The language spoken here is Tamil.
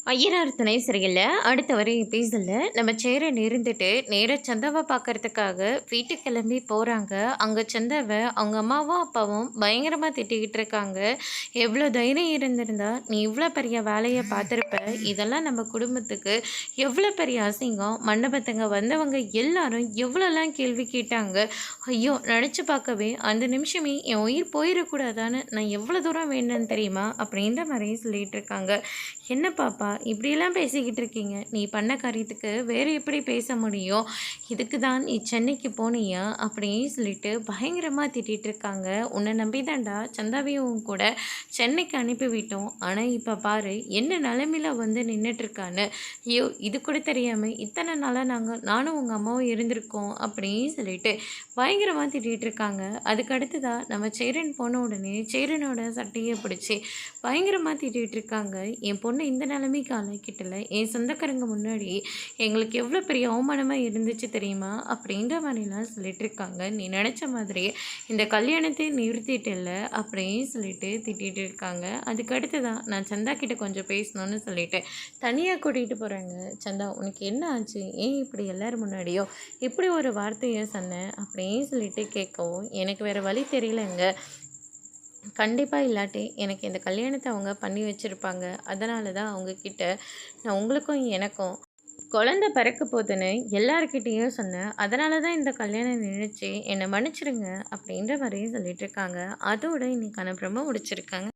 ஐயனார் துணை சரியில்ல. அடுத்த வர எபிசோட்ல நம்ம சேரன் இருந்துட்டு நேரா சந்தாவ பார்க்கறதுக்காக வீட்டுக்கு கிளம்பி போறாங்க. அங்க சந்தாவ அவங்க அம்மாவும், அப்பாவும் பயங்கரமா திட்டிக்கிட்டு இருக்காங்க. "எவ்வளோ தைரியம் இருந்திருந்தா நீ இவ்வளோ பெரிய வேலைய பார்த்துருப்ப. இதெல்லாம் நம்ம குடும்பத்துக்கு எவ்வளோ பெரிய அசிங்கம். மண்டபத்துங்க வந்தவங்க எல்லாரும் எவ்வளோலாம் கேள்வி கேட்டாங்க. ஐயோ! நெனச்சு பார்க்கவே அந்த நிமிஷமே என் உயிர் போயிறக்கூடாதான்னு நான் எவ்வளோ தூரம் வேண்டேன்னு தெரியுமா?" அப்படின்ற மாரி சொல்லிட்டு இருக்காங்க. "என்ன பாப்பா இப்படியெல்லாம் பேசிக்கிட்டு இருக்கீங்க? நீ பண்ண காரியத்துக்கு வேறு எப்படி பேச முடியும்? இதுக்கு தான் நீ சென்னைக்கு போனியா?" அப்படின்னு சொல்லிட்டு பயங்கரமாக திட்டிகிட்டு இருக்காங்க. "உன்னை நம்பி தான்டா சந்தாவையும் கூட சென்னைக்கு அனுப்பிவிட்டோம். ஆனால் இப்போ பாரு என்ன நிலமையில வந்து நின்றுட்டுருக்கான்னு. ஐயோ இது கூட தெரியாமல் இத்தனை நாளாக நானும் உங்கள் அம்மாவும் இருந்திருக்கோம்." அப்படின்னு சொல்லிட்டு பயங்கரமாக திட்டிகிட்டு இருக்காங்க. அதுக்கு அடுத்ததாக நம்ம சேரன் போன உடனே சேரனோட சட்டையை பிடிச்சி பயங்கரமாக திட்டிகிட்டு இருக்காங்க. "என் பொண்ணு இந்த நிலைமைக்கு ஆளாக்கிட்டல, என் சொந்தக்காரங்க முன்னாடி எங்களுக்கு எவ்வளோ பெரிய அவமானமாக இருந்துச்சு தெரியுமா?" அப்படின்ற மாதிரிலாம் சொல்லிட்டு இருக்காங்க. "நீ நினச்ச மாதிரியே இந்த கல்யாணத்தை நிறுத்திட்டல" அப்படின்னு சொல்லிட்டு திட்டிகிட்டு இருக்காங்க. அதுக்கு அடுத்ததான் நான் சந்தா கிட்ட கொஞ்சம் பேசணும்னு சொல்லிட்டு தனியாக கூட்டிகிட்டு போகிறாங்க. "சந்தா உனக்கு என்ன ஆச்சு? ஏன் இப்படி எல்லோரும் முன்னாடியோ இப்படி ஒரு வார்த்தையை சொன்னேன்?" அப்படின்னு சொல்லிட்டு கேட்கவும், "எனக்கு வேறு வழி தெரியலங்க. கண்டிப்பாக இல்லாட்டி எனக்கு இந்த கல்யாணத்தை அவங்க பண்ணி வச்சுருப்பாங்க. அதனால தான் அவங்கக்கிட்ட நான் உங்களுக்கும் எனக்கும் குழந்த பிறக்க போதுன்னு எல்லாருக்கிட்டேயும் சொன்னேன். அதனால தான் இந்த கல்யாணம் நின்றுச்சு. என்னை மன்னிச்சிடுங்க." அப்படின்ற மாதிரியும் சொல்லிட்டு இருக்காங்க. அதோட இன்னைக்கான ப்ரோமோ முடிச்சிருக்காங்க.